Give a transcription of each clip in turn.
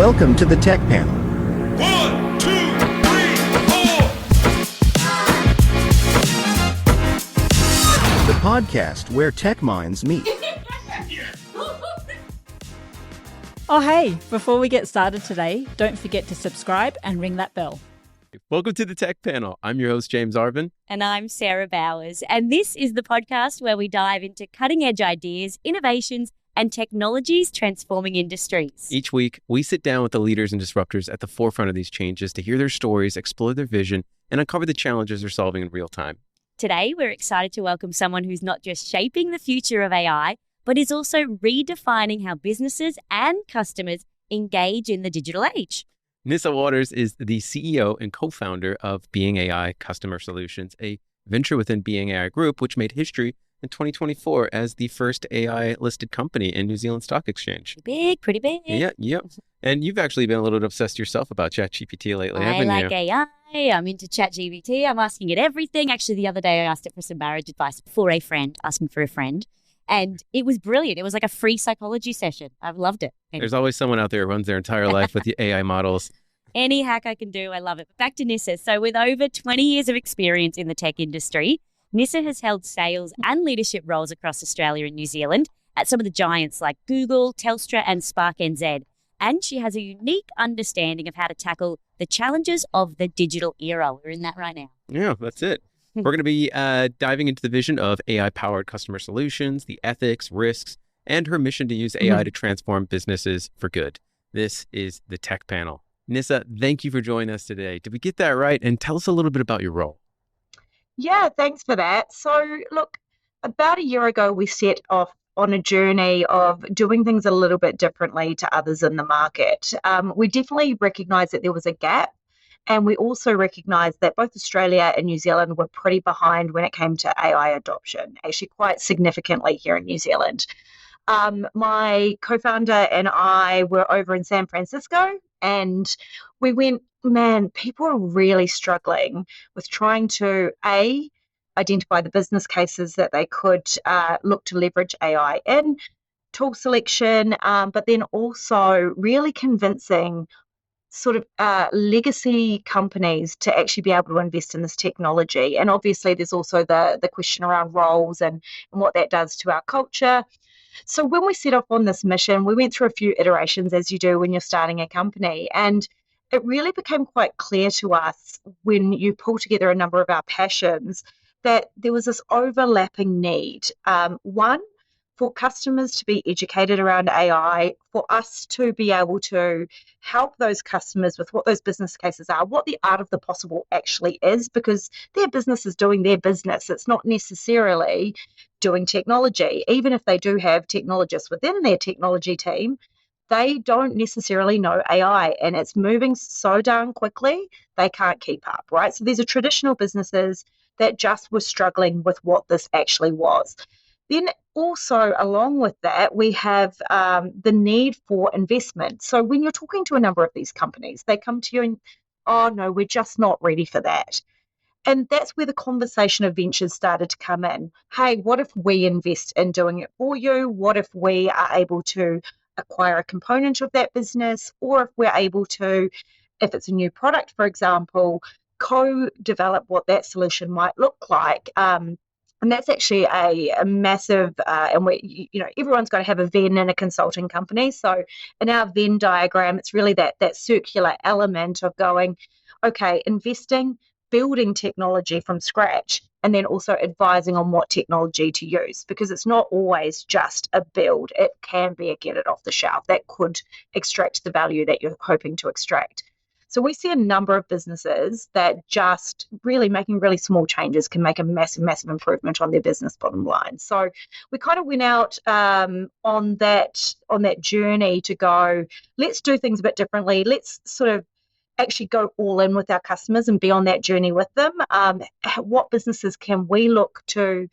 Welcome to the Tech Panel. 1, 2, 3, 4. The podcast where tech minds meet. Oh, hey, before we get started today, don't forget to subscribe and ring that bell. Welcome to the Tech Panel. I'm your host, James Arvin. And I'm Sarah Bowers. And this is the podcast where we dive into cutting-edge ideas, innovations, and technologies transforming industries. Each week, we sit down with the leaders and disruptors at the forefront of these changes to hear their stories, explore their vision, and uncover the challenges they're solving in real time. Today, we're excited to welcome someone who's not just shaping the future of AI, but is also redefining how businesses and customers engage in the digital age. Nyssa Waters is the CEO and co-founder of Being AI Customer Solutions, a venture within Being AI Group, which made history in 2024 as the first AI-listed company in New Zealand Stock Exchange. Pretty big. Yeah. And you've actually been a little bit obsessed yourself about ChatGPT lately, haven't you? I like AI. I'm into ChatGPT. I'm asking it everything. Actually, the other day, I asked it for some marriage advice for a friend, asking for a friend. And it was brilliant. It was like a free psychology session. I've loved it. Anyway. There's always someone out there who runs their entire life with the AI models. Any hack I can do, I love it. But back to Nyssa. So with over 20 years of experience in the tech industry, Nyssa has held sales and leadership roles across Australia and New Zealand at some of the giants like Google, Telstra and Spark NZ. And she has a unique understanding of how to tackle the challenges of the digital era. We're in that right now. Yeah, that's it. We're going to be diving into the vision of AI-powered customer solutions, the ethics, risks, and her mission to use AI to transform businesses for good. This is the Tech Panel. Nyssa, thank you for joining us today. Did we get that right? And tell us a little bit about your role. Yeah, thanks for that. So, look, about a year ago, we set off on a journey of doing things a little bit differently to others in the market. We definitely recognised that there was a gap. And we also recognised that both Australia and New Zealand were pretty behind when it came to AI adoption, actually quite significantly here in New Zealand. My co-founder and I were over in San Francisco and we went, man, people are really struggling with trying to, identify the business cases that they could look to leverage AI in, tool selection, but then also really convincing sort of legacy companies to actually be able to invest in this technology. And obviously there's also the question around roles and what that does to our culture. So when we set off on this mission, we went through a few iterations as you do when you're starting a company. And it really became quite clear to us when you pull together a number of our passions that there was this overlapping need. One, for customers to be educated around AI, for us to be able to help those customers with what those business cases are, what the art of the possible actually is, because their business is doing their business. It's not necessarily doing technology. Even if they do have technologists within their technology team, they don't necessarily know AI, and it's moving so darn quickly, they can't keep up, right? So there's traditional businesses that just were struggling with what this actually was. Then also along with that, we have the need for investment. So when you're talking to a number of these companies, they come to you and, oh no, we're just not ready for that. And that's where the conversation of ventures started to come in. Hey, what if we invest in doing it for you? What if we are able to acquire a component of that business? Or if we're able to, if it's a new product, for example, co-develop what that solution might look like. And that's actually a massive, and everyone's got to have a Venn in a consulting company. So in our Venn diagram, it's really that circular element of going, okay, investing, building technology from scratch, and then also advising on what technology to use, because it's not always just a build. It can be a get it off the shelf that could extract the value that you're hoping to extract. So we see a number of businesses that just really making really small changes can make a massive, massive improvement on their business bottom line. So we kind of went out on that journey to go, let's do things a bit differently. Let's sort of actually go all in with our customers and be on that journey with them. What businesses can we look to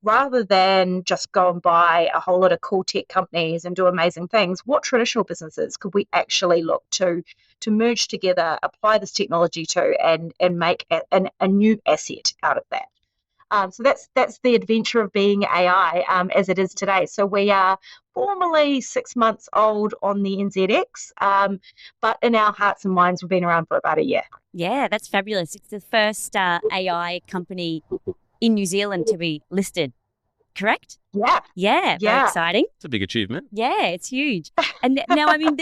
rather than just go and buy a whole lot of cool tech companies and do amazing things? What traditional businesses could we actually look to merge together, apply this technology to, and make a new asset out of that? So that's the adventure of being AI as it is today. So we are formally 6 months old on the NZX, but in our hearts and minds, we've been around for about a year. Yeah, that's fabulous. It's the first AI company in New Zealand to be listed, correct? Yeah, Yeah, very yeah. exciting. It's a big achievement. Yeah, it's huge. And now, I mean,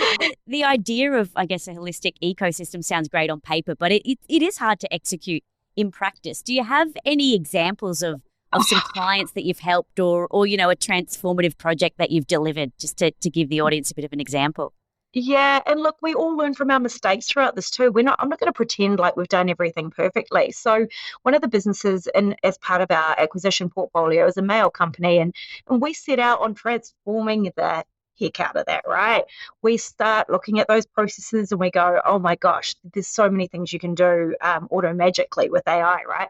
the idea of, I guess, a holistic ecosystem sounds great on paper, but it is hard to execute in practice. Do you have any examples of some clients that you've helped or a transformative project that you've delivered, just to give the audience a bit of an example? Yeah, and look, we all learn from our mistakes throughout this too. I'm not going to pretend like we've done everything perfectly. So one of the businesses as part of our acquisition portfolio is a mail company, and we set out on transforming the heck out of that, right? We start looking at those processes and we go, oh my gosh, there's so many things you can do auto magically with AI, right?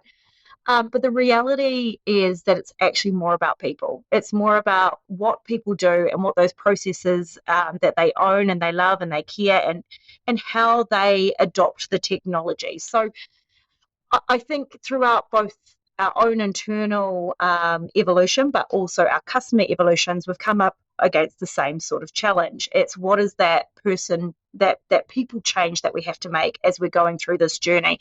But the reality is that it's actually more about people. It's more about what people do and what those processes that they own and they love and they care and how they adopt the technology. So I think throughout both our own internal evolution, but also our customer evolutions, we've come up against the same sort of challenge. It's what is that that people change that we have to make as we're going through this journey.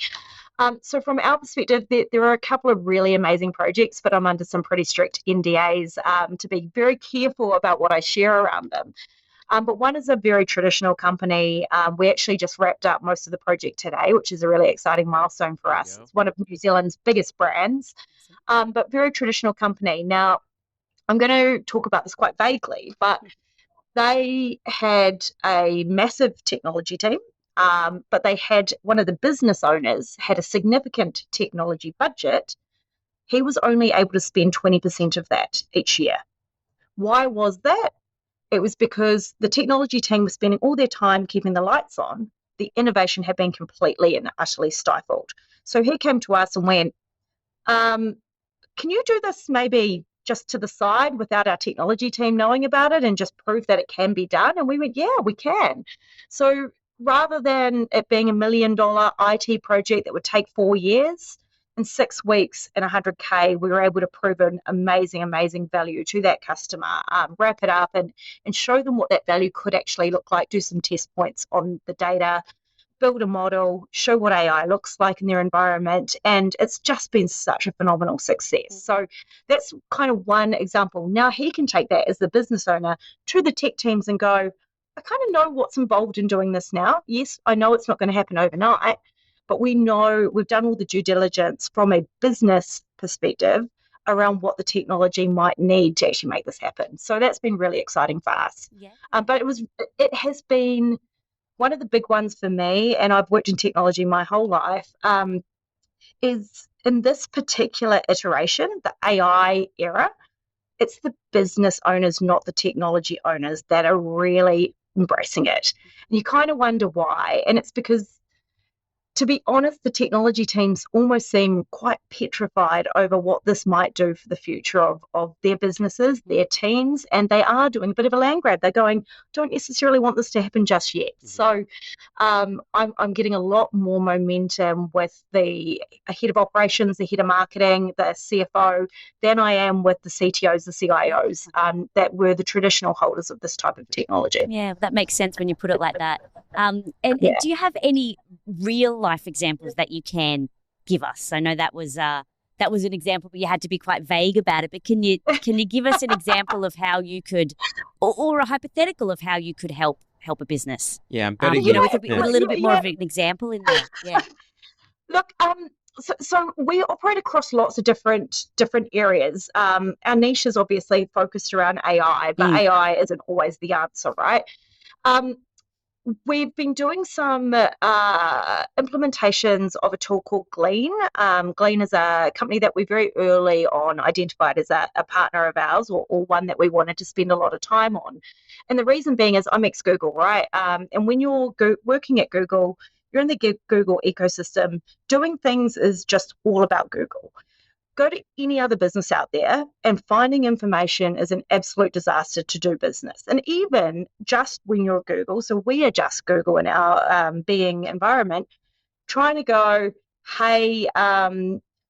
So from our perspective, there are a couple of really amazing projects, but I'm under some pretty strict NDAs to be very careful about what I share around them. But one is a very traditional company. We actually just wrapped up most of the project today, which is a really exciting milestone for us. It's one of New Zealand's biggest brands, but very traditional company. Now, I'm going to talk about this quite vaguely, but they had a massive technology team. But they had one of the business owners had a significant technology budget. He was only able to spend 20% of that each year. Why was that? It was because the technology team was spending all their time keeping the lights on. The innovation had been completely and utterly stifled. So he came to us and went, can you do this maybe just to the side without our technology team knowing about it and just prove that it can be done? And we went, yeah, we can. So rather than it being $1 million IT project that would take 4 years, in 6 weeks and 100K, we were able to prove an amazing value to that customer, wrap it up and show them what that value could actually look like, do some test points on the data, build a model, show what AI looks like in their environment. And it's just been such a phenomenal success. So that's kind of one example. Now he can take that as the business owner to the tech teams and go, I kind of know what's involved in doing this now. Yes, I know it's not going to happen overnight, but we know we've done all the due diligence from a business perspective around what the technology might need to actually make this happen. So that's been really exciting for us. Yeah. But it has been one of the big ones for me, and I've worked in technology my whole life, is in this particular iteration, the AI era, it's the business owners, not the technology owners, that are really embracing it. And you kind of wonder why. And it's because, to be honest, the technology teams almost seem quite petrified over what this might do for the future of their businesses, their teams, and they are doing a bit of a land grab. They're going, don't necessarily want this to happen just yet. Mm-hmm. So I'm getting a lot more momentum with the head of operations, the head of marketing, the CFO, than I am with the CTOs, the CIOs, that were the traditional holders of this type of technology. Yeah, that makes sense when you put it like that. And do you have any real life examples that you can give us? I know that was an example, but you had to be quite vague about it. But can you give us an example of how you could, or a hypothetical of how you could help a business? Yeah, I'm betting with a little bit more of an example in there. Yeah. Look, so we operate across lots of different areas. Our niche is obviously focused around AI, but AI isn't always the answer, right? We've been doing some implementations of a tool called Glean. Glean is a company that we very early on identified as a partner of ours, or one that we wanted to spend a lot of time on. And the reason being is I'm ex-Google, right? And when you're working at Google, you're in the Google ecosystem. Doing things is just all about Google. Go to any other business out there, and finding information is an absolute disaster to do business. And even just when you're Google, so we are just Google in our being environment, trying to go, hey,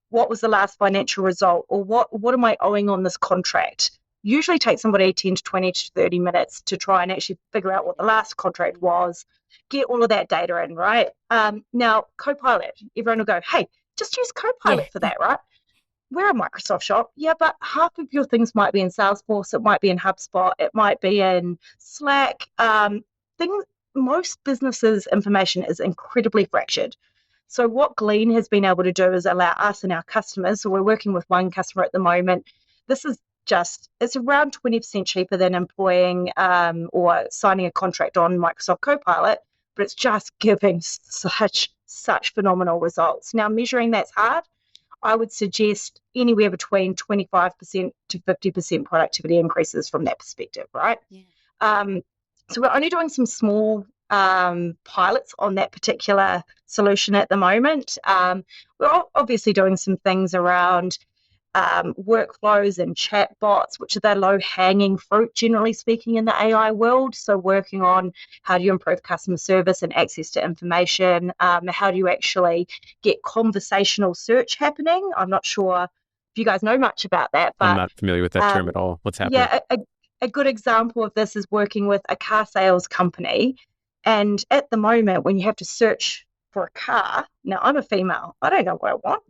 what was the last financial result, or what am I owing on this contract? Usually takes somebody 10 to 20 to 30 minutes to try and actually figure out what the last contract was, get all of that data in, right? Now, Copilot, everyone will go, hey, just use Copilot for that, right? We're a Microsoft shop, yeah, but half of your things might be in Salesforce, it might be in HubSpot, it might be in Slack. Most businesses' information is incredibly fractured. So what Glean has been able to do is allow us and our customers, so we're working with one customer at the moment, this is it's around 20% cheaper than employing or signing a contract on Microsoft Copilot, but it's just giving such phenomenal results. Now, measuring that's hard. I would suggest anywhere between 25% to 50% productivity increases from that perspective, right? Yeah. So we're only doing some small pilots on that particular solution at the moment. We're obviously doing some things around workflows and chatbots, which are the low-hanging fruit, generally speaking, in the AI world. So working on how do you improve customer service and access to information? How do you actually get conversational search happening? I'm not sure if you guys know much about that, but I'm not familiar with that term at all. What's happening? Yeah, a good example of this is working with a car sales company. And at the moment, when you have to search for a car, now I'm a female, I don't know what I want.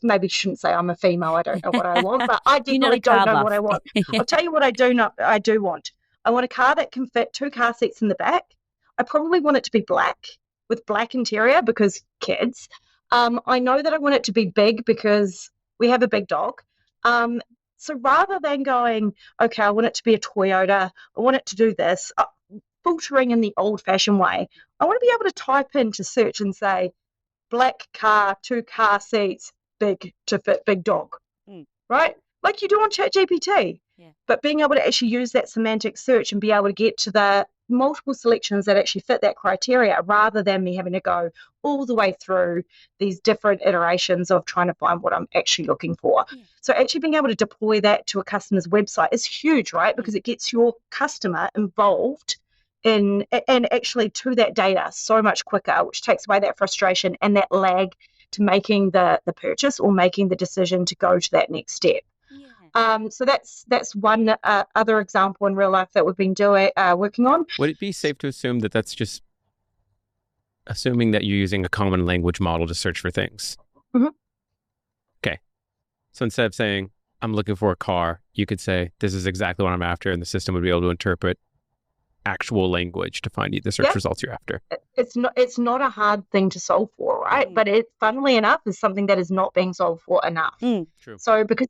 Maybe shouldn't say I'm a female, I don't know what I want, but I definitely don't know what I want. I'll tell you what I do want. I want a car that can fit 2 car seats in the back. I probably want it to be black with black interior because kids. I know that I want it to be big because we have a big dog. So rather than going, okay, I want it to be a Toyota, I want it to do this, filtering in the old-fashioned way, I want to be able to type into search and say, black car, 2 car seats, big to fit big dog, right? Like you do on ChatGPT. Yeah. But being able to actually use that semantic search and be able to get to the multiple selections that actually fit that criteria rather than me having to go all the way through these different iterations of trying to find what I'm actually looking for. Yeah. So actually being able to deploy that to a customer's website is huge, right? Because it gets your customer involved and actually to that data so much quicker, which takes away that frustration and that lag to making the purchase or making the decision to go to that next step. Yeah. So that's one other example in real life that we've been working on. Would it be safe to assume that that's just assuming that you're using a common language model to search for things? Mm-hmm. Okay. So instead of saying, I'm looking for a car, you could say, this is exactly what I'm after, and the system would be able to interpret actual language to find you the search results you're after. It's not a hard thing to solve for, right? But it, funnily enough, is something that is not being solved for enough. True. So because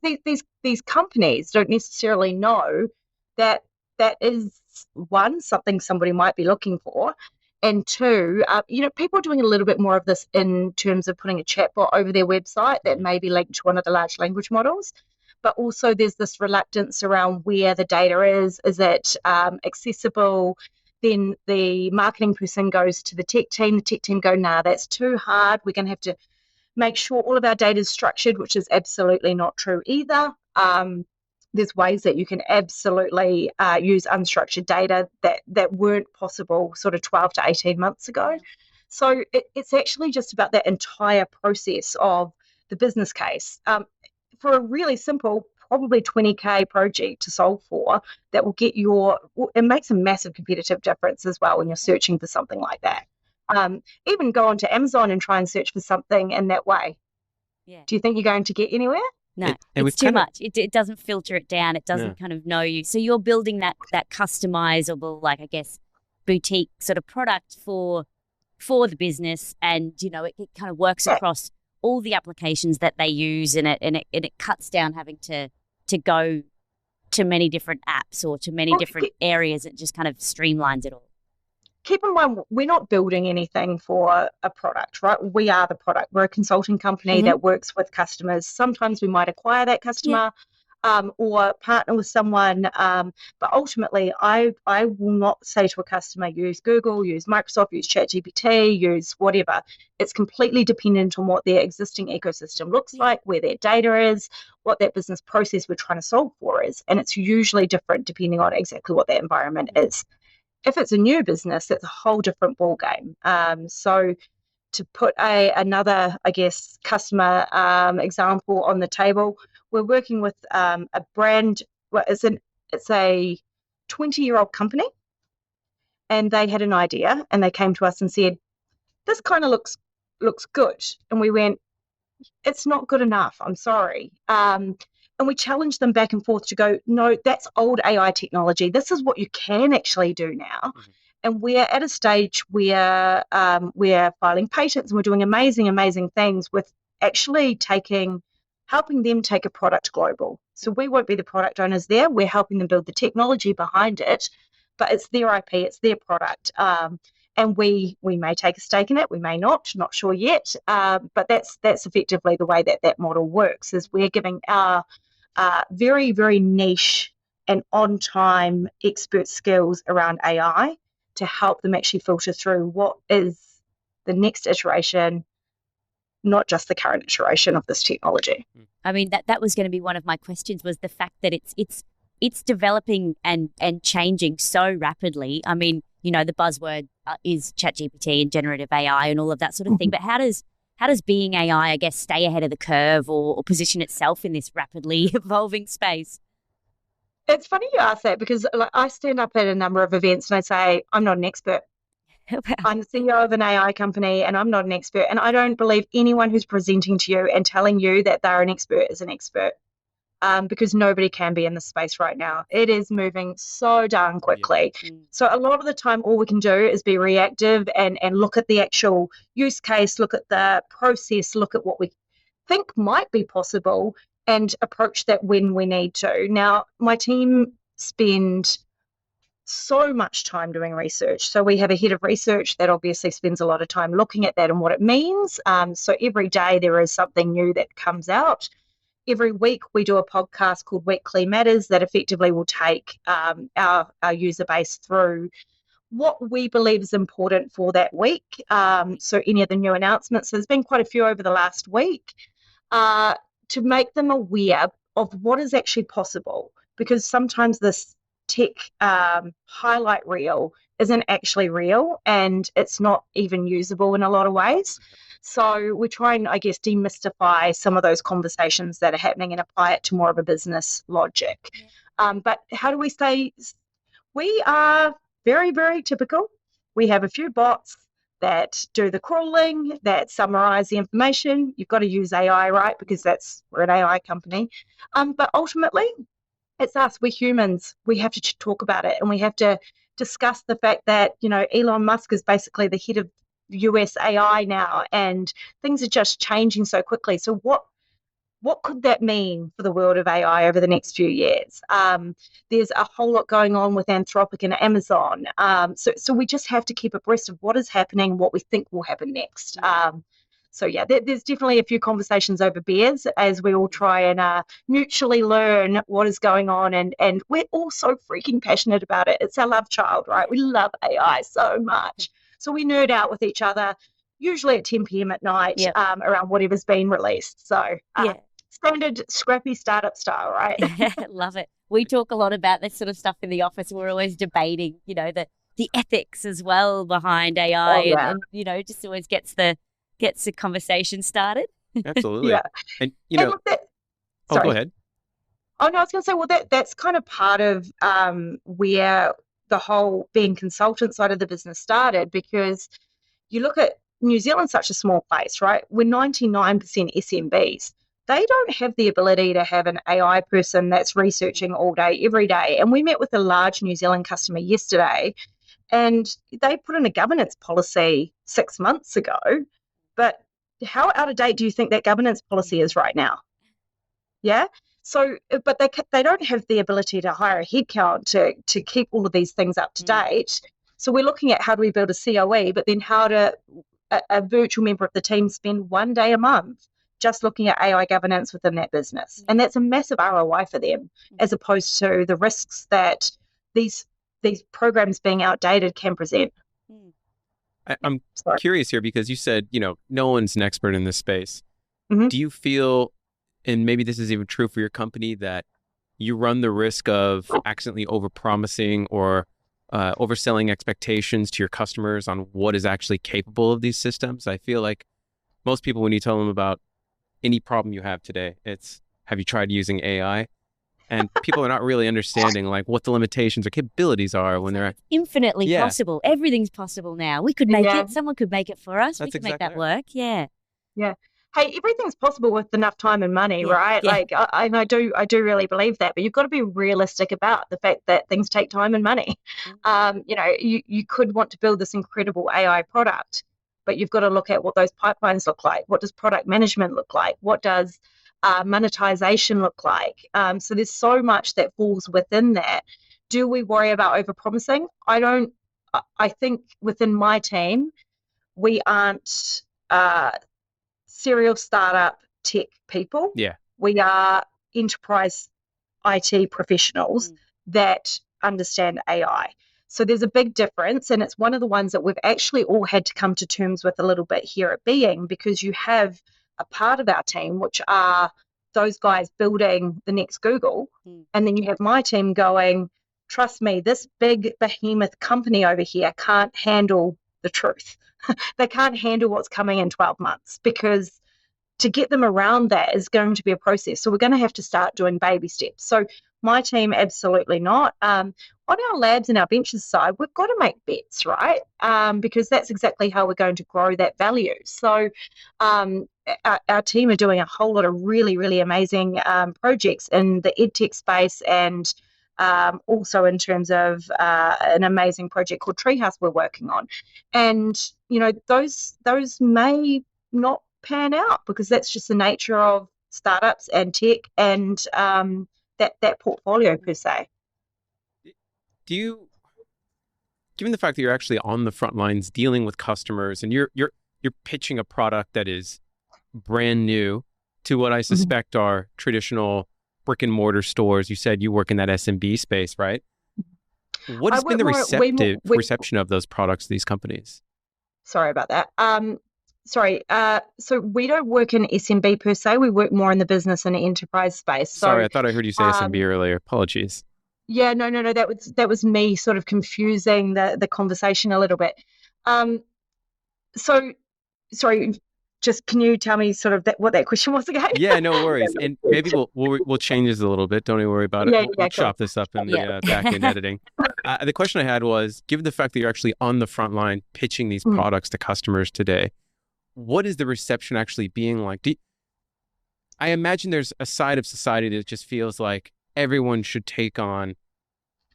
these companies don't necessarily know that is, one, something somebody might be looking for, and two, people are doing a little bit more of this in terms of putting a chatbot over their website that may be linked to one of the large language models. But also there's this reluctance around where the data is. Is it accessible? Then the marketing person goes to the tech team go, nah, that's too hard. We're going to have to make sure all of our data is structured, which is absolutely not true either. There's ways that you can absolutely use unstructured data that weren't possible sort of 12 to 18 months ago. So it's actually just about that entire process of the business case. For a really simple, probably 20K project to solve for, that will get it makes a massive competitive difference as well when you're searching for something like that. Even go onto Amazon and try and search for something in that way. Yeah. Do you think you're going to get anywhere? No, it's too much. It doesn't filter it down. It doesn't kind of know you. So you're building that customizable, like, I guess, boutique sort of product for the business, and it kind of works across all the applications that they use, and it cuts down having to go to many different apps or to many different areas. It just kind of streamlines it all. Keep in mind, we're not building anything for a product, right? We are the product. We're a consulting company that works with customers. Sometimes we might acquire that customer or partner with someone. But ultimately, I will not say to a customer, use Google, use Microsoft, use ChatGPT, use whatever. It's completely dependent on what their existing ecosystem looks like, where their data is, what that business process we're trying to solve for is. And it's usually different depending on exactly what that environment is. If it's a new business, it's a whole different ballgame. So to put another, I guess, customer example on the table, we're working with a brand. Well, it's a 20-year-old company, and they had an idea, and they came to us and said, "This kind of looks good," and we went, "It's not good enough. I'm sorry." And we challenged them back and forth to go, "No, that's old AI technology. This is what you can actually do now." Mhm. And we're at a stage where we're filing patents and we're doing amazing things with actually helping them take a product global. So we won't be the product owners there. We're helping them build the technology behind it, but it's their IP, it's their product. And we may take a stake in it, we may not sure yet. But that's effectively the way that model works. Is we're giving our very, very niche and on-time expert skills around AI to help them actually filter through what is the next iteration, not just the current iteration of this technology. I mean, that was going to be one of my questions, was the fact that it's developing and changing so rapidly. I mean, the buzzword is ChatGPT and generative AI and all of that sort of thing. But how does being AI, I guess, stay ahead of the curve or position itself in this rapidly evolving space? It's funny you ask that, because I stand up at a number of events and I say, I'm not an expert. I'm the CEO of an AI company and I'm not an expert. And I don't believe anyone who's presenting to you and telling you that they're an expert is an expert, because nobody can be in this space right now. It is moving so darn quickly. Yeah. So a lot of the time, all we can do is be reactive and look at the actual use case, look at the process, look at what we think might be possible and approach that when we need to. Now, my team spend so much time doing research. So we have a head of research that obviously spends a lot of time looking at that and what it means. So every day there is something new that comes out. Every week we do a podcast called Weekly Matters that effectively will take our user base through what we believe is important for that week. So any of the new announcements, there's been quite a few over the last week, to make them aware of what is actually possible, because sometimes this tech highlight reel isn't actually real and it's not even usable in a lot of ways. So we're trying, I guess, demystify some of those conversations that are happening and apply it to more of a business logic. But how do we stay? We are very, very typical. We have a few bots that do the crawling, that summarize the information. You've got to use AI, right? Because we're an AI company. But ultimately, it's us. We're humans. We have to talk about it, and we have to discuss the fact that Elon Musk is basically the head of US AI now, and things are just changing so quickly. So what could that mean for the world of AI over the next few years? There's a whole lot going on with Anthropic and Amazon. So we just have to keep abreast of what is happening, what we think will happen next. So yeah, there's definitely a few conversations over beers as we all try and mutually learn what is going on. And we're all so freaking passionate about it. It's our love child, right? We love AI so much. So we nerd out with each other, usually at 10 p.m. at night, around whatever's been released. So standard scrappy startup style, right? Love it. We talk a lot about this sort of stuff in the office. We're always debating, the ethics as well behind AI, and just always gets the conversation started. Absolutely. Yeah. And look, go ahead. Oh no, I was going to say, well, that's kind of part of where the whole being consultant side of the business started, because you look at New Zealand's such a small place, right? We're 99% SMBs. They don't have the ability to have an AI person that's researching all day, every day. And we met with a large New Zealand customer yesterday, and they put in a governance policy 6 months ago. But how out of date do you think that governance policy is right now? Yeah. So, but they don't have the ability to hire a headcount to keep all of these things up to date. So we're looking at how do we build a COE, but then how to a virtual member of the team spend 1 day a month just looking at AI governance within that business. And that's a massive ROI for them, as opposed to the risks that these programs being outdated can present. I'm curious here, because you said, no one's an expert in this space. Mm-hmm. Do you feel, and maybe this is even true for your company, that you run the risk of accidentally overpromising or overselling expectations to your customers on what is actually capable of these systems. I feel like most people, when you tell them about any problem you have today, it's, have you tried using AI? And people are not really understanding like what the limitations or capabilities are when they're Infinitely Yeah. possible. Everything's possible now. We could make Yeah. it. Someone could make it for us. We That's could make exactly that right. work. Yeah. Yeah. Hey, everything's possible with enough time and money, Yeah, right? yeah. Like, and I do really believe that, but you've got to be realistic about the fact that things take time and money. You know, you could want to build this incredible AI product, but you've got to look at what those pipelines look like. What does product management look like? What does monetization look like? So there's so much that falls within that. Do we worry about overpromising? I don't. I think within my team, we aren't serial startup tech people. Yeah. We are enterprise IT professionals that understand AI. So there's a big difference, and it's one of the ones that we've actually all had to come to terms with a little bit here at Being, because you have a part of our team which are those guys building the next Google, and then you have my team going, trust me, this big behemoth company over here can't handle the truth. They can't handle what's coming in 12 months, because to get them around that is going to be a process. So we're going to have to start doing baby steps. So my team, absolutely not. On our labs and our ventures side, we've got to make bets, right? Because that's exactly how we're going to grow that value. So our team are doing a whole lot of really, really amazing projects in the edtech space, and also in terms of an amazing project called Treehouse we're working on. And, you know, those may not pan out, because that's just the nature of startups and tech and that portfolio per se. Do you, given the fact that you're actually on the front lines dealing with customers and you're pitching a product that is brand new to what I suspect are traditional brick and mortar stores. You said you work in that SMB space, right? What has been the reception of those products to these companies? Sorry about that. So we don't work in SMB per se. We work more in the business and enterprise space. So, Sorry, I thought I heard you say SMB earlier. Apologies. Yeah, no. That was me sort of confusing the conversation a little bit. So, sorry, just can you tell me sort of what that question was again? Yeah, no worries. And maybe we'll change this a little bit. Don't even worry about it. Yeah, we'll cool. chop this up in the back end editing. The question I had was, given the fact that you're actually on the front line pitching these products to customers today, what is the reception actually being like? I imagine there's a side of society that just feels like everyone should take on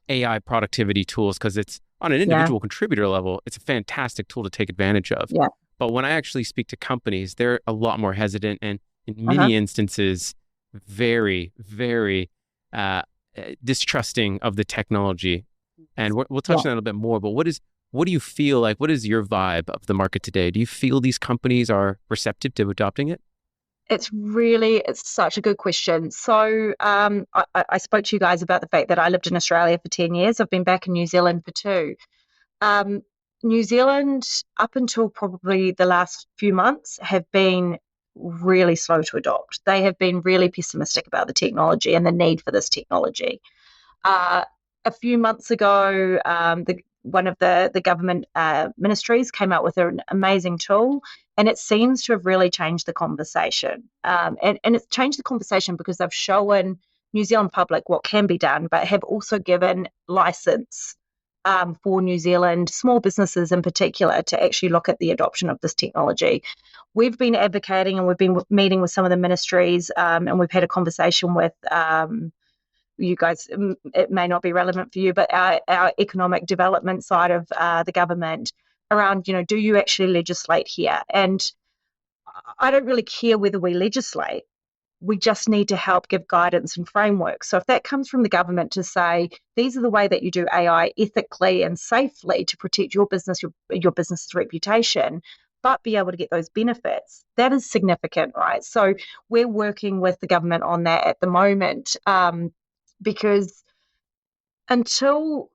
AI productivity tools because it's on an individual contributor level, it's a fantastic tool to take advantage of. Yeah. But when I actually speak to companies, they're a lot more hesitant and in many instances, very, very distrusting of the technology. And we'll touch on that a little bit more, but what do you feel like? What is your vibe of the market today? Do you feel these companies are receptive to adopting it? It's such a good question. So I spoke to you guys about the fact that I lived in Australia for 10 years. I've been back in New Zealand for 2. New Zealand, up until probably the last few months, have been really slow to adopt. They have been really pessimistic about the technology and the need for this technology. A few months ago, one of the government ministries came out with an amazing tool, and it seems to have really changed the conversation. And it's changed the conversation because they've shown New Zealand public what can be done, but have also given license for New Zealand small businesses in particular to actually look at the adoption of this technology. We've been advocating, and we've been meeting with some of the ministries, and we've had a conversation with you guys. It may not be relevant for you, but our economic development side of the government around, do you actually legislate here? And I don't really care whether we legislate. We just need to help give guidance and framework. So if that comes from the government to say, these are the way that you do AI ethically and safely to protect your business, your business's reputation, but be able to get those benefits, that is significant, right? So we're working with the government on that at the moment, because until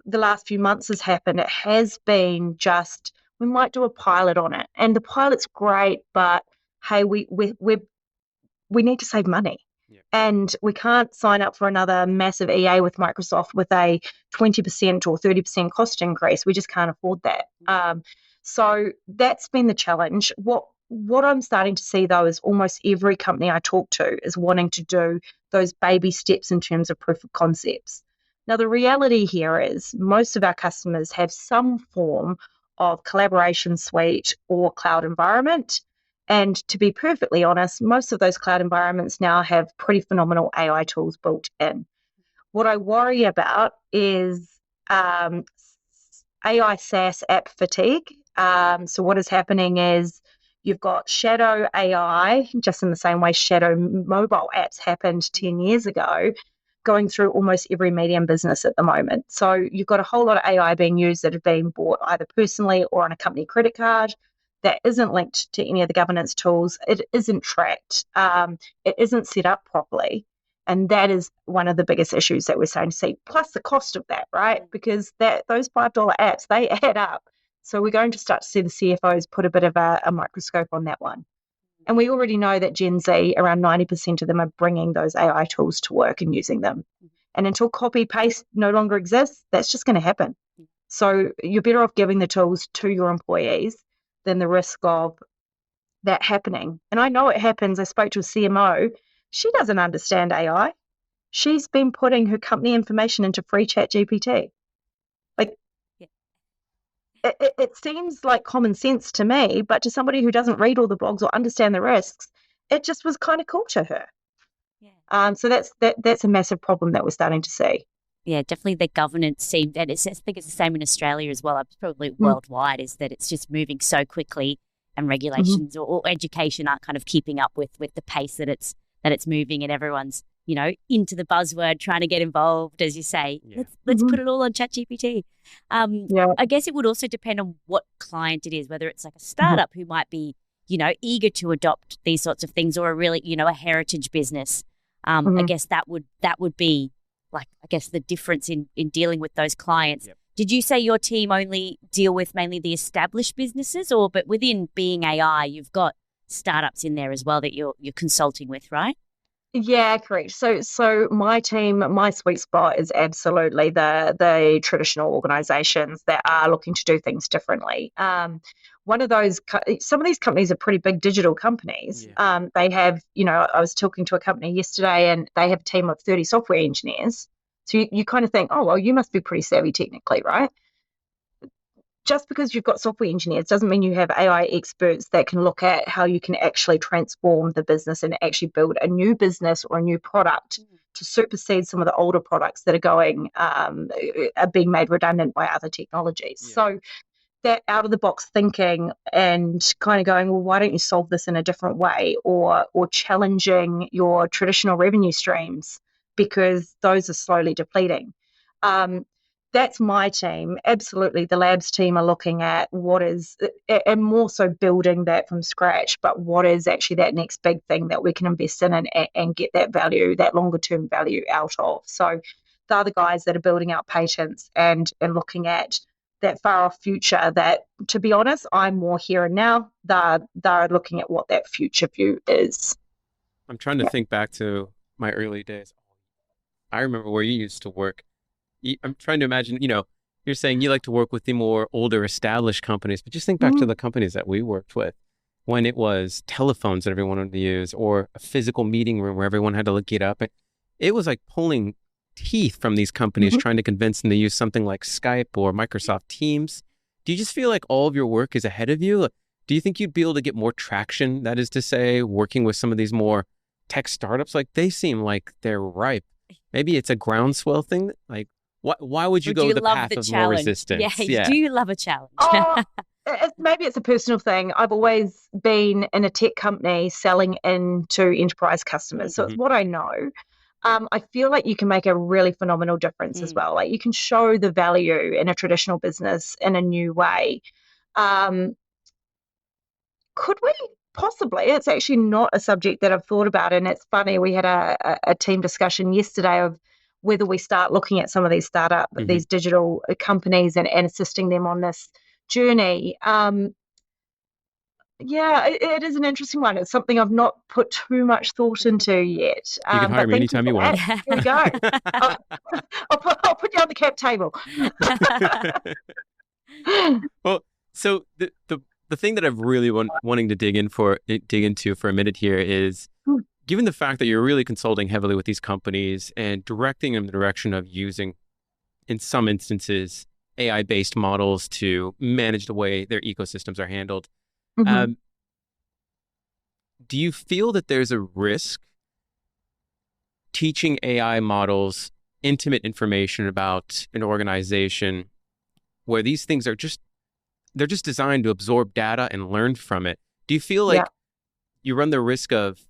the last few months has happened, it has been just, we might do a pilot on it. And the pilot's great, but hey, we need to save money. And we can't sign up for another massive EA with Microsoft with a 20% or 30% cost increase. We just can't afford that. So that's been the challenge. What I'm starting to see, though, is almost every company I talk to is wanting to do those baby steps in terms of proof of concepts. Now, the reality here is most of our customers have some form of collaboration suite or cloud environment. And to be perfectly honest, most of those cloud environments now have pretty phenomenal AI tools built in. What I worry about is AI SaaS app fatigue. So what is happening is you've got shadow AI, just in the same way shadow mobile apps happened 10 years ago, going through almost every medium business at the moment. So you've got a whole lot of AI being used that have been bought either personally or on a company credit card that isn't linked to any of the governance tools. It isn't tracked. It isn't set up properly. And that is one of the biggest issues that we're starting to see, plus the cost of that, right? Because those $5 apps, they add up. So we're going to start to see the CFOs put a bit of a microscope on that one. And we already know that Gen Z, around 90% of them are bringing those AI tools to work and using them. And until copy paste no longer exists, that's just going to happen. So you're better off giving the tools to your employees than the risk of that happening. And I know it happens. I spoke to a CMO. She doesn't understand AI. She's been putting her company information into free chat GPT. Like, it seems like common sense to me, but to somebody who doesn't read all the blogs or understand the risks, it just was kind of cool to her. So that's a massive problem that we're starting to see. Yeah, definitely the governance seemed, and I think it's the same in Australia as well, probably worldwide, is that it's just moving so quickly, and regulations or education aren't kind of keeping up with the pace that it's moving, and everyone's, into the buzzword, trying to get involved, as you say. Let's put it all on ChatGPT. I guess it would also depend on what client it is, whether it's like a startup who might be, eager to adopt these sorts of things, or a really, a heritage business. I guess that would be like, I guess, the difference in dealing with those clients. Did you say your team only deal with mainly the established businesses, but within being AI, you've got startups in there as well that you're consulting with, right? Yeah, correct. So my team, my sweet spot is absolutely the traditional organizations that are looking to do things differently. One of those, some of these companies are pretty big digital companies. They have, I was talking to a company yesterday and they have a team of 30 software engineers. So you kind of think, oh, well, you must be pretty savvy technically, right? Just because you've got software engineers doesn't mean you have AI experts that can look at how you can actually transform the business and actually build a new business or a new product to supersede some of the older products that are being made redundant by other technologies. So that out of the box thinking and kind of going, well, why don't you solve this in a different way, or challenging your traditional revenue streams because those are slowly depleting. That's my team. Absolutely. The labs team are looking at what is, and more so building that from scratch, but what is actually that next big thing that we can invest in and get that value, that longer term value out of. So they're the guys that are building out patents and looking at that far off future that, to be honest, I'm more here and now. They're looking at what that future view is. I'm trying to think back to my early days. I remember where you used to work. I'm trying to imagine, you're saying you like to work with the more older established companies, but just think back to the companies that we worked with when it was telephones that everyone wanted to use, or a physical meeting room where everyone had to get up. It was like pulling teeth from these companies trying to convince them to use something like Skype or Microsoft Teams. Do you just feel like all of your work is ahead of you? Do you think you'd be able to get more traction? That is to say, working with some of these more tech startups, like they seem like they're ripe. Maybe it's a groundswell thing. Like, why would you go the path of more resistance? Yeah, do you love a challenge? Maybe it's a personal thing. I've always been in a tech company selling into enterprise customers. So it's what I know. I feel like you can make a really phenomenal difference as well. Like you can show the value in a traditional business in a new way. Could we possibly? It's actually not a subject that I've thought about. And it's funny, we had a team discussion yesterday of whether we start looking at some of these startup, these digital companies and assisting them on this journey. Yeah, it is an interesting one. It's something I've not put too much thought into yet. You can hire But me thank you anytime for you want. that. Here we go. I'll, I'll put you on the cap table. Well, so the thing that I've really wanting to dig into for a minute here is, given the fact that you're really consulting heavily with these companies and directing them in the direction of using, in some instances, AI-based models to manage the way their ecosystems are handled. Mhm. Do you feel that there's a risk teaching AI models intimate information about an organization where these things are they're just designed to absorb data and learn from it? Do you feel like Yeah. you run the risk of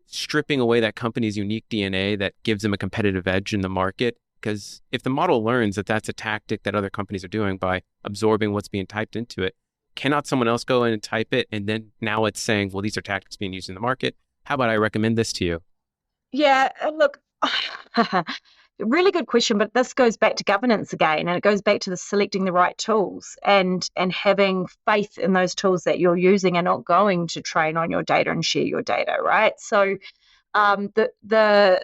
stripping away that company's unique DNA that gives them a competitive edge in the market? Because if the model learns that that's a tactic that other companies are doing by absorbing what's being typed into it, cannot someone else go in and type it and then now it's saying, well, these are tactics being used in the market. How about I recommend this to you? Yeah, look, really good question, but this goes back to governance again, and it goes back to the selecting the right tools and having faith in those tools that you're using and not going to train on your data and share your data, right? So the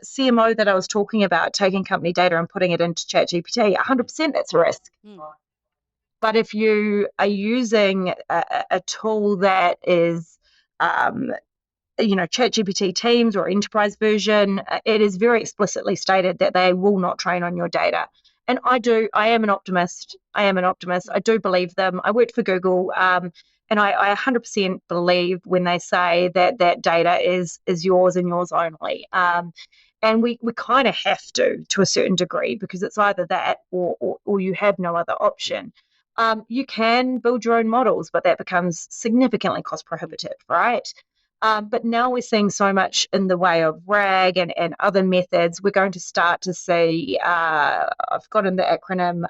CMO that I was talking about, taking company data and putting it into ChatGPT, 100% that's a risk. But if you are using a tool that is ChatGPT Teams or enterprise version, it is very explicitly stated that they will not train on your data. And I am an optimist. I do believe them. I worked for Google, and I 100% believe when they say that that data is yours and yours only. And we kind of have to a certain degree, because it's either that or you have no other option. You can build your own models, but that becomes significantly cost prohibitive, right? But now we're seeing so much in the way of RAG and other methods. We're going to start to see, I've forgotten the acronym,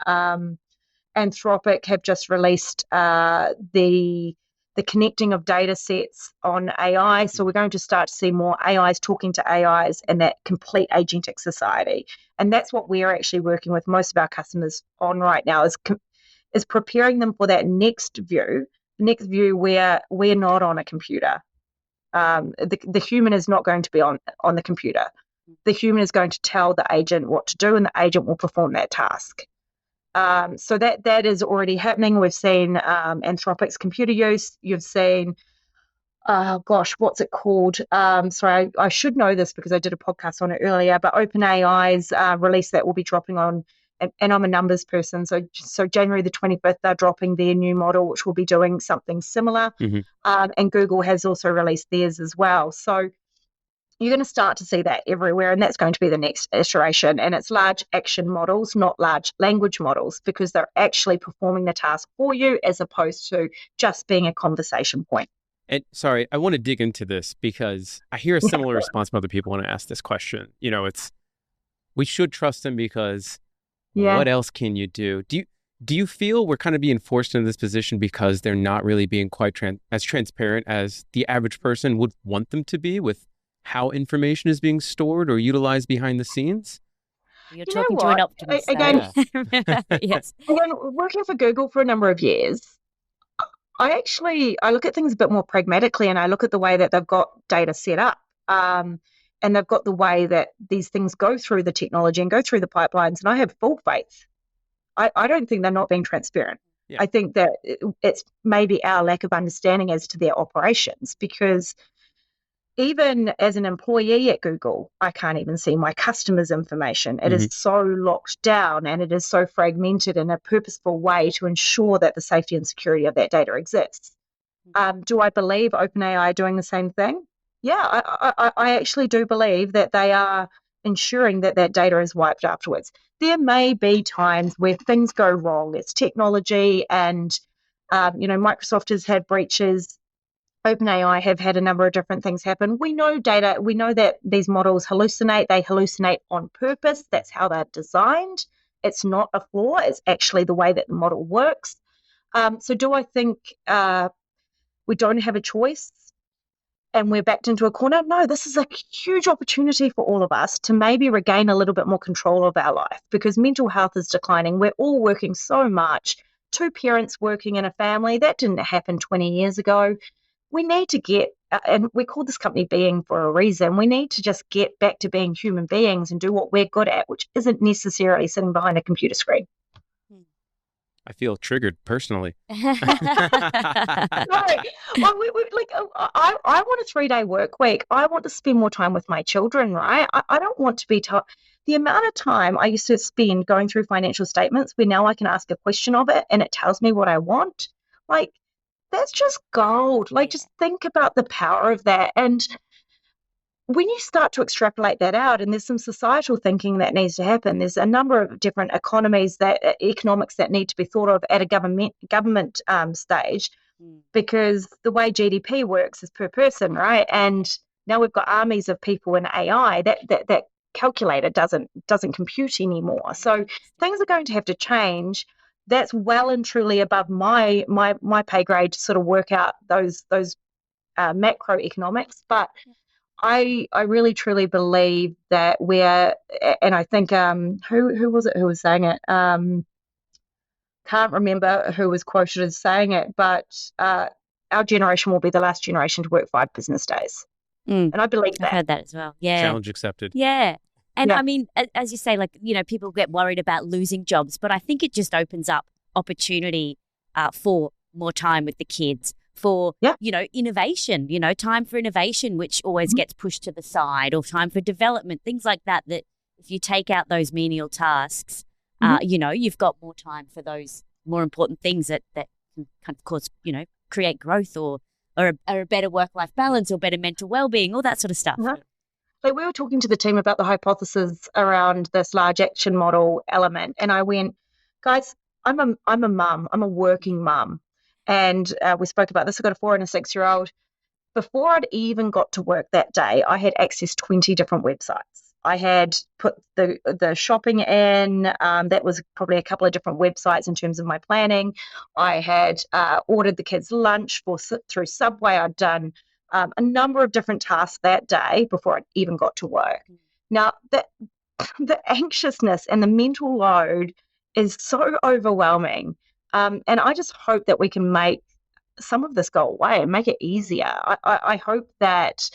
Anthropic have just released the connecting of data sets on AI. So we're going to start to see more AIs talking to AIs and that complete agentic society. And that's what we're actually working with most of our customers on right now, is preparing them for that next view where we're not on a computer. The human is not going to be on the computer. The human is going to tell the agent what to do, and the agent will perform that task. So that is already happening. We've seen Anthropic's computer use. You've seen, what's it called? Sorry, I should know this because I did a podcast on it earlier, but OpenAI's release that will be dropping on, and I'm a numbers person, so January the 25th, they're dropping their new model, which will be doing something similar. And Google has also released theirs as well. So you're going to start to see that everywhere, and that's going to be the next iteration. And it's large action models, not large language models, because they're actually performing the task for you as opposed to just being a conversation point. And sorry, I want to dig into this because I hear a similar response from other people when I ask this question. We should trust them because what else can you do? Do you feel we're kind of being forced into this position because they're not really being quite as transparent as the average person would want them to be with how information is being stored or utilized behind the scenes? You're talking to an optimist. Again, yes. Again, working for Google for a number of years, I look at things a bit more pragmatically, and I look at the way that they've got data set up. And they've got the way that these things go through the technology and go through the pipelines, and I have full faith. I don't think they're not being transparent. Yeah. I think that it's maybe our lack of understanding as to their operations, because even as an employee at Google, I can't even see my customers' information. It is so locked down, and it is so fragmented in a purposeful way to ensure that the safety and security of that data exists. Do I believe OpenAI are doing the same thing? Yeah, I actually do believe that they are ensuring that that data is wiped afterwards. There may be times where things go wrong. It's technology, and Microsoft has had breaches. OpenAI have had a number of different things happen. We know that these models hallucinate. They hallucinate on purpose. That's how they're designed. It's not a flaw. It's actually the way that the model works. So do I think we don't have a choice and we're backed into a corner? No, this is a huge opportunity for all of us to maybe regain a little bit more control of our life, because mental health is declining. We're all working so much two parents working in a family. That didn't happen 20 years ago. We need to get, and we call this company Being for a reason, we need to just get back to being human beings and do what we're good at, which isn't necessarily sitting behind a computer screen. I feel triggered personally. Right. Well, I want a 3-day work week. I want to spend more time with my children, right? I don't want to be taught. The amount of time I used to spend going through financial statements where now I can ask a question of it and it tells me what I want. Like, that's just gold. Like, just think about the power of that. And when you start to extrapolate that out, and there's some societal thinking that needs to happen, there's a number of different economics that need to be thought of at a government stage, because the way GDP works is per person, right? And now we've got armies of people in AI that calculator doesn't compute anymore. So things are going to have to change. That's well and truly above my pay grade to sort of work out those macroeconomics, but I really truly believe that and I think who was it who was saying it? Can't remember who was quoted as saying it, but our generation will be the last generation to work 5 business days, and I believe that. I've heard that as well. Yeah, Challenge accepted. Yeah, and Yeah. I mean, as you say, like people get worried about losing jobs, but I think it just opens up opportunity for more time with the kids. For, innovation, time for innovation, which always gets pushed to the side, or time for development, things like that, that if you take out those menial tasks, you've got more time for those more important things that can kind of cause, create growth or a better work-life balance or better mental well-being, all that sort of stuff. Uh-huh. Like, we were talking to the team about the hypothesis around this large action model element, and I went, guys, I'm a mum, I'm a working mum. And we spoke about this. I've got a 4 and a 6-year-old. Before I'd even got to work that day, I had accessed 20 different websites. I had put the shopping in. That was probably a couple of different websites in terms of my planning. I had ordered the kids' lunch through Subway. I'd done a number of different tasks that day before I even got to work. Now, the anxiousness and the mental load is so overwhelming. And I just hope that we can make some of this go away and make it easier. I hope that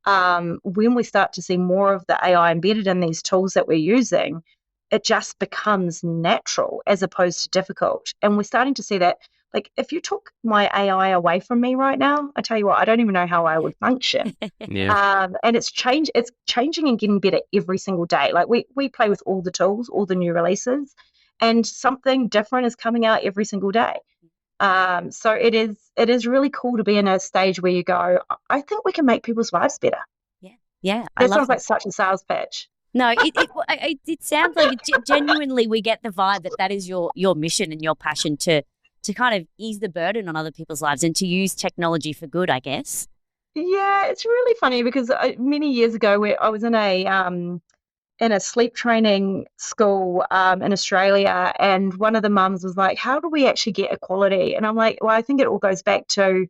when we start to see more of the AI embedded in these tools that we're using, it just becomes natural as opposed to difficult. And we're starting to see that, like, if you took my AI away from me right now, I tell you what, I don't even know how I would function. Yeah. And it's changing and getting better every single day. Like, we play with all the tools, all the new releases, and something different is coming out every single day. So it is really cool to be in a stage where you go, I think we can make people's lives better. Yeah. That sounds like such a sales pitch. No, it sounds like genuinely we get the vibe that is your mission and your passion to kind of ease the burden on other people's lives and to use technology for good, I guess. Yeah, it's really funny because many years ago I was in a sleep training school in Australia, and one of the mums was like, how do we actually get equality? And I'm like, well, I think it all goes back to,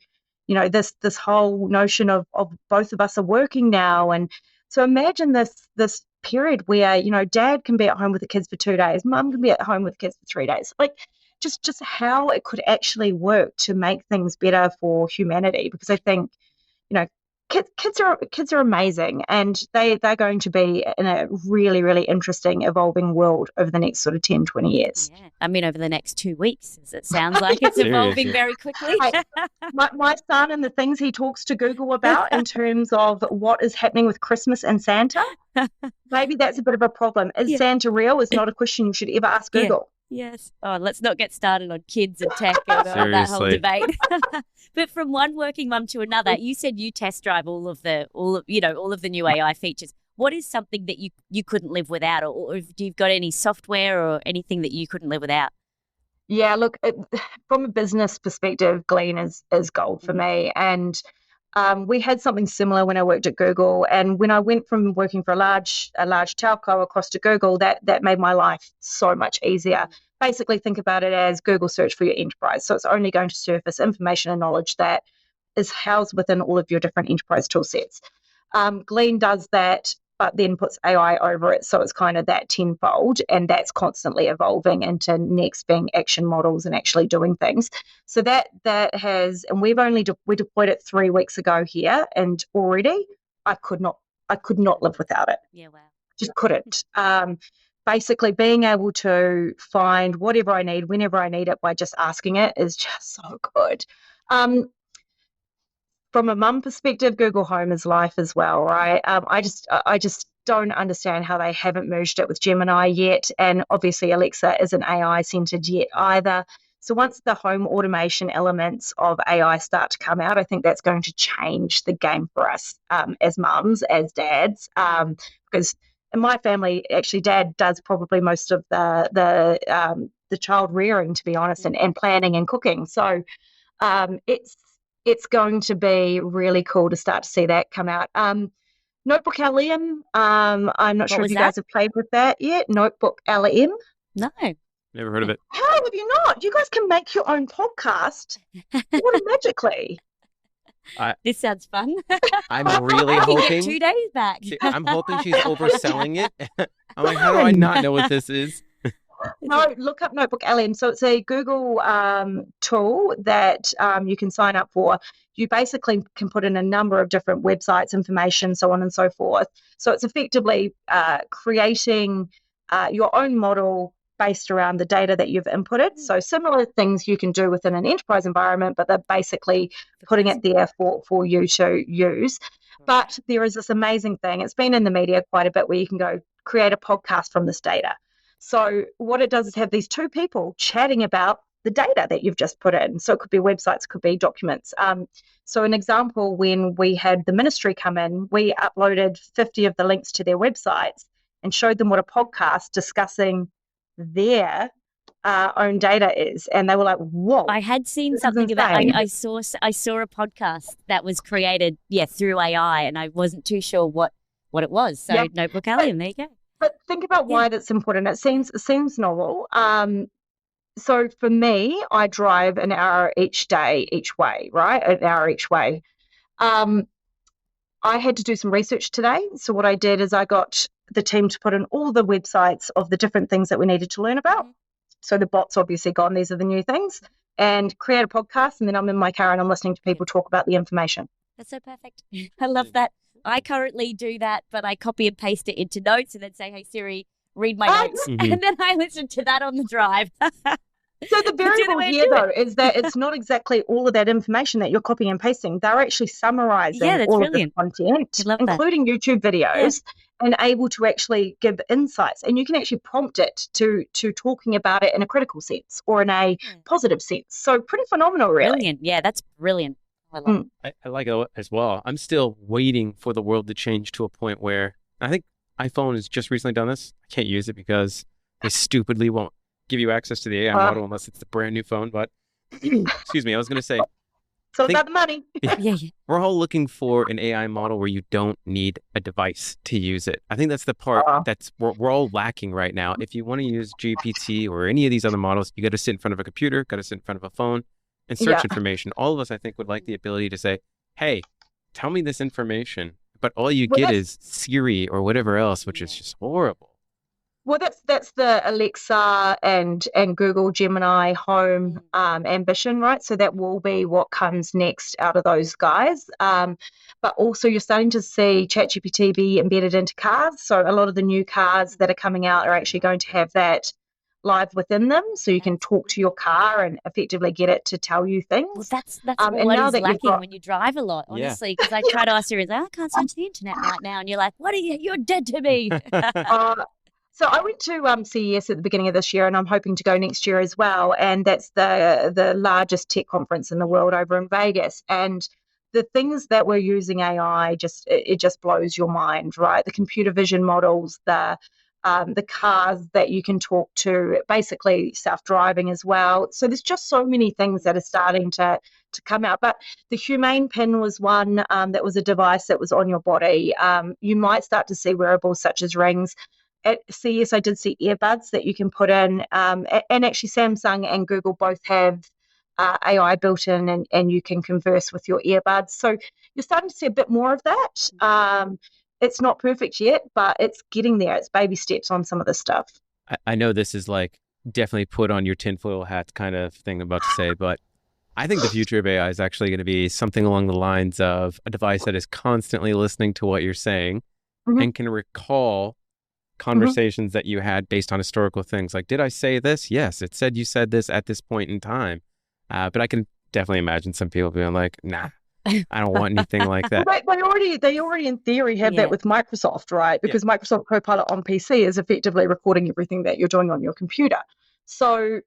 this whole notion of both of us are working now. And so imagine this period where, dad can be at home with the kids for 2 days, mum can be at home with the kids for 3 days. Like, just how it could actually work to make things better for humanity. Because I think, kids are amazing, and they're going to be in a really, really interesting, evolving world over the next sort of 10, 20 years. Yeah. I mean, over the next 2 weeks, as it sounds like it's evolving very quickly. My son and the things he talks to Google about in terms of what is happening with Christmas and Santa, maybe that's a bit of a problem. Is Santa real? Is not a question you should ever ask Google. Yes. Oh, let's not get started on kids and tech and that whole debate. But from one working mum to another, you said you test drive all of the new AI features. What is something that you couldn't live without, or do you've got any software or anything that you couldn't live without? Yeah, look, from a business perspective, Glean is gold for me. And we had something similar when I worked at Google. And when I went from working for a large telco across to Google, that made my life so much easier. Basically, think about it as Google search for your enterprise. So it's only going to surface information and knowledge that is housed within all of your different enterprise tool sets. Glean does that but then puts AI over it. So it's kind of that tenfold, and that's constantly evolving into next being action models and actually doing things. So that has, and we deployed it 3 weeks ago here, and already I could not live without it. Yeah, wow. Just couldn't. Basically, being able to find whatever I need whenever I need it by just asking it is just so good. From a mum perspective, Google Home is life as well, right? I just don't understand how they haven't merged it with Gemini yet, and obviously Alexa isn't AI centered yet either. So once the home automation elements of AI start to come out, I think that's going to change the game for us as mums, as dads, because in my family, actually, Dad does probably most of the child rearing, to be honest, and planning and cooking. So it's going to be really cool to start to see that come out. Notebook LM. I'm not sure if you guys have played with that yet. Notebook LM. No. Never heard of it. How have you not? You guys can make your own podcast automatically. This sounds fun. I'm really hoping. 2 days back. I'm hoping she's overselling it. I'm like, how do I not know what this is? No, look up Notebook LM. So it's a Google tool that you can sign up for. You basically can put in a number of different websites, information, so on and so forth. So it's effectively creating your own model based around the data that you've inputted. So similar things you can do within an enterprise environment, but they're basically putting it there for you to use. But there is this amazing thing. It's been in the media quite a bit where you can go create a podcast from this data. So what it does is have these two people chatting about the data that you've just put in. So it could be websites, it could be documents. So an example, when we had the ministry come in, we uploaded 50 of the links to their websites and showed them what a podcast discussing their own data is. And they were like, whoa. I had seen something about, I saw a podcast that was created, through AI, and I wasn't too sure what it was. So Notebook LM, there you go. But think about why that's important. It seems novel. So for me, I drive an hour each way, right? An hour each way. I had to do some research today. So what I did is I got the team to put in all the websites of the different things that we needed to learn about. So the bot's obviously gone. These are the new things. And create a podcast. And then I'm in my car and I'm listening to people talk about the information. That's so perfect. I love that. I currently do that, but I copy and paste it into notes and then say, hey, Siri, read my notes. And then I listen to that on the drive. So the variable here, though, is that it's not exactly all of that information that you're copying and pasting. They're actually summarizing all brilliant. of the content, including YouTube videos, and able to actually give insights. And you can actually prompt it to talking about it in a critical sense or in a positive sense. So pretty phenomenal, really. Brilliant. Yeah, that's brilliant. I love it. I like it as well. I'm still waiting for the world to change to a point where I think iPhone has just recently done this. I can't use it because they stupidly won't give you access to the AI model unless it's the brand new phone. But excuse me, I was going to say. So it's about the money. We're all looking for an AI model where you don't need a device to use it. I think that's the part that's we're all lacking right now. If you want to use GPT or any of these other models, you got to sit in front of a computer, got to sit in front of a phone and search information. All of us, I think, would like the ability to say, hey, tell me this information. But all you get is Siri or whatever else, which is just horrible. Well, that's the Alexa and Google Gemini Home ambition, right? So that will be what comes next out of those guys. But also you're starting to see ChatGPT be embedded into cars. So a lot of the new cars that are coming out are actually going to have that live within them, so you can talk to your car and effectively get it to tell you things. Well, that's what is lacking when you drive a lot, honestly, because I try to ask Siri, I can't search the internet right now, and you're like, what are you? You're dead to me. So I went to CES at the beginning of this year, and I'm hoping to go next year as well. And that's the largest tech conference in the world over in Vegas. And the things that we're using AI it just blows your mind, right? The computer vision models, the cars that you can talk to, basically self-driving as well. So there's just so many things that are starting to come out. But the Humane Pin was one that was a device that was on your body. You might start to see wearables such as rings. At CES, I did see earbuds that you can put in, and actually Samsung and Google both have AI built in, and you can converse with your earbuds. So you're starting to see a bit more of that. it's not perfect yet, but it's getting there. It's baby steps on some of this stuff. I know this is like definitely put on your tinfoil hat kind of thing I'm about to say, but I think the future of AI is actually going to be something along the lines of a device that is constantly listening to what you're saying and can recall conversations that you had based on historical things. Like, did I say this? Yes, it said you said this at this point in time. But I can definitely imagine some people being like, nah, I don't want anything like that. They already in theory have that with Microsoft, right? Because Microsoft Copilot on PC is effectively recording everything that you're doing on your computer. So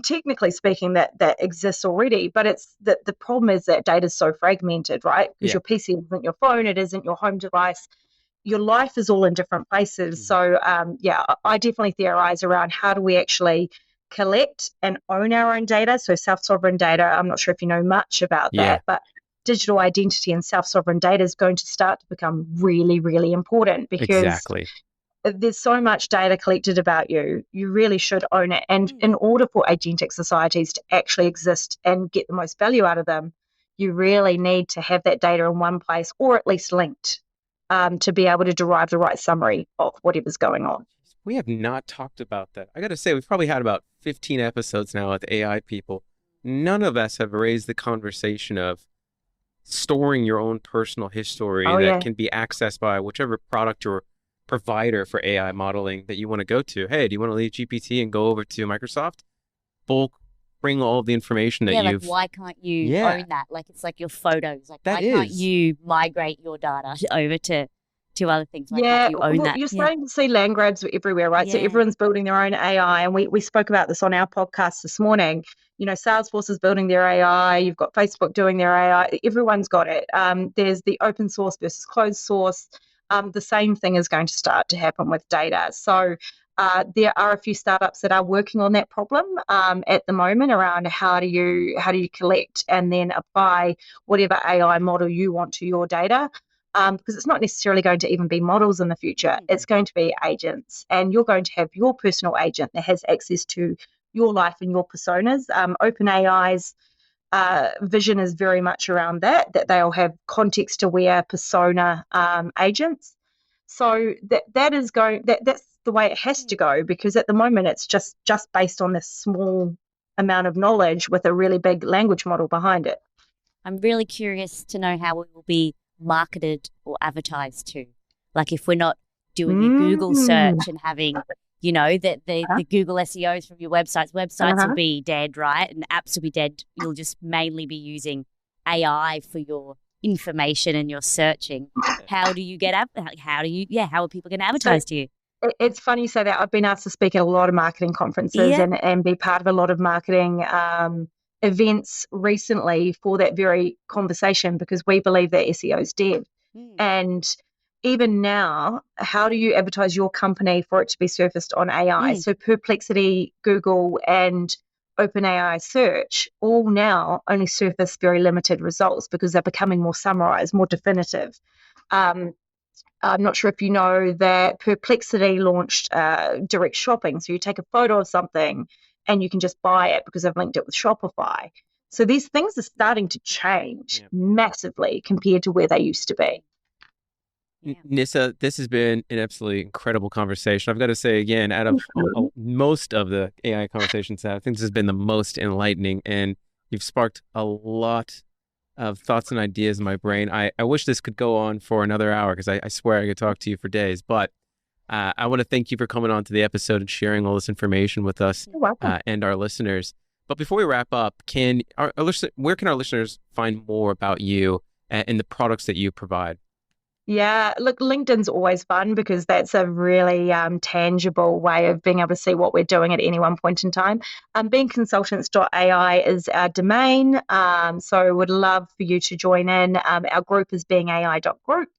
technically speaking, that exists already, but it's that the problem is that data is so fragmented, right? Because your PC isn't your phone, it isn't your home device. Your life is all in different places. So I definitely theorize around how do we actually collect and own our own data. So self-sovereign data, I'm not sure if you know much about that, but digital identity and self-sovereign data is going to start to become really, really important because there's so much data collected about you. You really should own it. And in order for agentic societies to actually exist and get the most value out of them, you really need to have that data in one place or at least linked to be able to derive the right summary of whatever's going on. We have not talked about that. I got to say, we've probably had about 15 episodes now with AI people. None of us have raised the conversation of storing your own personal history that can be accessed by whichever product or provider for AI modeling that you want to go to. Hey, do you want to leave GPT and go over to Microsoft? Bring all of the information that you've... like, why can't you own that? Like, it's like your photos. Like, why can't you migrate your data over to other things? Why can't you own that? You're starting to see land grabs everywhere, right? So everyone's building their own AI, and we spoke about this on our podcast this morning. You know, Salesforce is building their AI. You've got Facebook doing their AI. Everyone's got it. There's the open source versus closed source. The same thing is going to start to happen with data. So there are a few startups that are working on that problem at the moment around how do you collect and then apply whatever AI model you want to your data. Because it's not necessarily going to even be models in the future. It's going to be agents, and you're going to have your personal agent that has access to your life and your personas. OpenAI's vision is very much around that they'll have context-aware persona agents. So that's the way it has to go, because at the moment it's just based on this small amount of knowledge with a really big language model behind it. I'm really curious to know how it will be marketed or advertised to. Like, if we're not doing a Google search and having, you know, that the Google SEOs from your websites will be dead, right? And apps will be dead. You'll just mainly be using AI for your information and your searching. How do you how are people going to advertise to you? It's funny you say that. I've been asked to speak at a lot of marketing conferences and be part of a lot of marketing events recently for that very conversation, because we believe that SEO is dead. And even now, how do you advertise your company for it to be surfaced on AI? So Perplexity, Google, and OpenAI search all now only surface very limited results because they're becoming more summarized, more definitive. I'm not sure if you know that Perplexity launched direct shopping. So you take a photo of something and you can just buy it because I've linked it with Shopify. So these things are starting to change massively compared to where they used to be. Nyssa, this has been an absolutely incredible conversation. I've got to say again, out of most of the AI conversations, I think this has been the most enlightening, and you've sparked a lot of thoughts and ideas in my brain. I wish this could go on for another hour, because I swear I could talk to you for days, but I want to thank you for coming on to the episode and sharing all this information with us and our listeners. But before we wrap up, where can our listeners find more about you and the products that you provide? Yeah, look, LinkedIn's always fun because that's a really tangible way of being able to see what we're doing at any one point in time. Beingconsultants.ai is our domain, so would love for you to join in. Our group is beingai.group.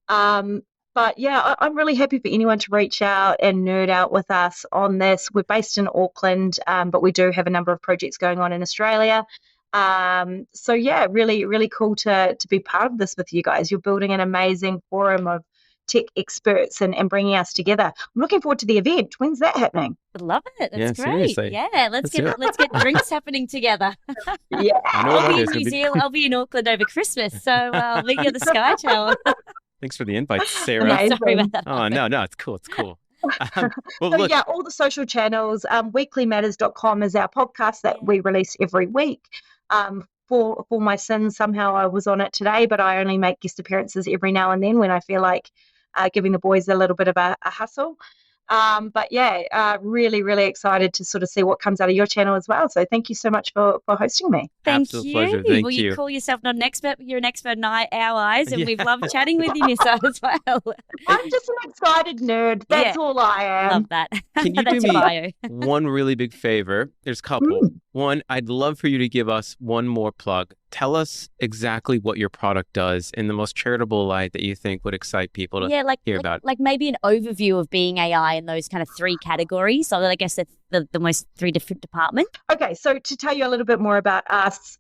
But yeah, I'm really happy for anyone to reach out and nerd out with us on this. We're based in Auckland, but we do have a number of projects going on in Australia. So yeah, really, really cool to be part of this with you guys. You're building an amazing forum of tech experts and bringing us together. I'm looking forward to the event. When's that happening? I love it. That's great. Seriously. Yeah, let's get drinks happening together. Yeah, I'll be in New Zealand. I'll be in Auckland over Christmas, so I'll meet you at the Sky Tower. Thanks for the invite, Sarah. Amazing. Sorry about that. Oh, no, it's cool. It's cool. Well, So look, yeah, all the social channels, weeklymatters.com is our podcast that we release every week. For my sins, somehow I was on it today, but I only make guest appearances every now and then when I feel like giving the boys a little bit of a hustle. But yeah, really, really excited to sort of see what comes out of your channel as well. So thank you so much for hosting me. Thank absolute you. pleasure. Thank Well, you. you call yourself not an expert, but you're an expert in our eyes, and Yeah. we've loved chatting with you, Nyssa, as well. I'm just an excited nerd. That's Yeah. all I am. Love that. Can you That's do your me bio. one really big favor? There's a couple. One, I'd love for you to give us one more plug. Tell us exactly what your product does in the most charitable light that you think would excite people to hear about. Like maybe an overview of being AI in those kind of three categories. So I guess that's the most three different departments. Okay, so to tell you a little bit more about us,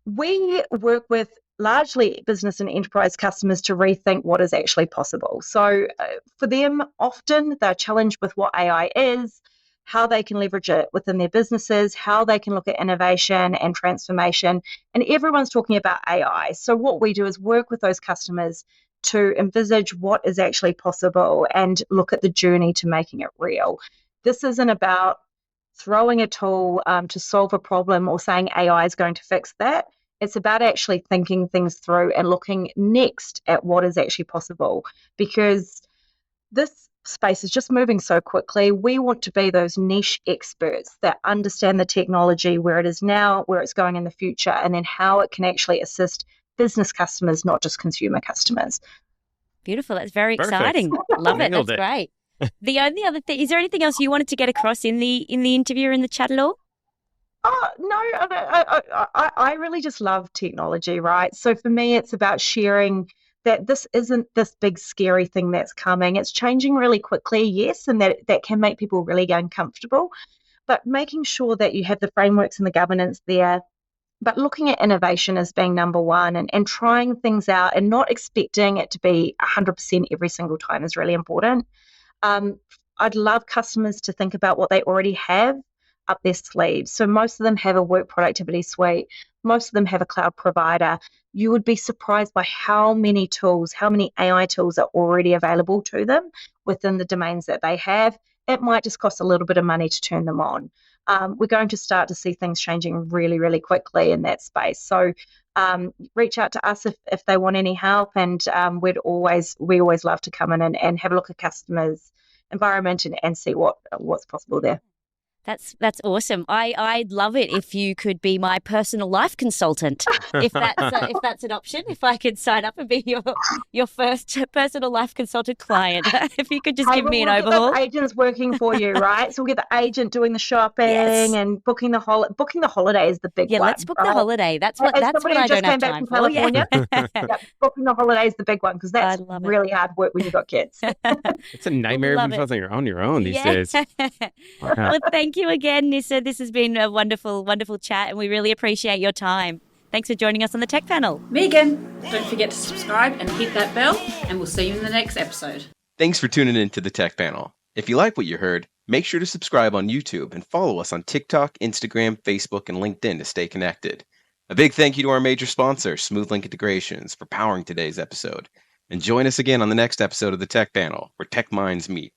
we work with largely business and enterprise customers to rethink what is actually possible. So for them, often they're challenged with what AI is, how they can leverage it within their businesses, how they can look at innovation and transformation. And everyone's talking about AI. So what we do is work with those customers to envisage what is actually possible and look at the journey to making it real. This isn't about throwing a tool to solve a problem or saying AI is going to fix that. It's about actually thinking things through and looking next at what is actually possible, because this space is just moving so quickly. We want to be those niche experts that understand the technology, where it is now, where it's going in the future, and then how it can actually assist business customers, not just consumer customers. Beautiful. That's very Perfect. exciting. Love it. Nailed That's it. great. The only other thing, is there anything else you wanted to get across in the interview or in the chat at all? Oh, no, I really just love technology, right? So for me, it's about sharing that this isn't this big scary thing that's coming. It's changing really quickly, yes, and that can make people really uncomfortable, but making sure that you have the frameworks and the governance there, but looking at innovation as being number one, and trying things out and not expecting it to be 100% every single time is really important. I'd love customers to think about what they already have up their sleeves. So most of them have a work productivity suite. Most of them have a cloud provider. You would be surprised by how many tools, how many AI tools are already available to them within the domains that they have. It might just cost a little bit of money to turn them on. We're going to start to see things changing really, really quickly in that space. So reach out to us if they want any help, and we always love to come in and have a look at customers' environment and see what's possible there. That's awesome. I'd love it if you could be my personal life consultant, if that's an option. If I could sign up and be your first personal life consultant client, if you could just give me an overhaul. Get agents working for you, right? So we'll get the agent doing the shopping and booking the holiday is the big one. Yeah, let's book the holiday. That's what I don't have time for. Yeah. Booking the holiday is the big one, because that's really hard work when you've got kids. It's a nightmare even if it's on your own these days. Well, thank you again, Nyssa. This has been a wonderful, wonderful chat, and we really appreciate your time. Thanks for joining us on the Tech Panel. Megan, don't forget to subscribe and hit that bell, and we'll see you in the next episode. Thanks for tuning in to the Tech Panel. If you like what you heard, make sure to subscribe on YouTube and follow us on TikTok, Instagram, Facebook, and LinkedIn to stay connected. A big thank you to our major sponsor, SmoothLink Integrations, for powering today's episode. And join us again on the next episode of the Tech Panel, where tech minds meet.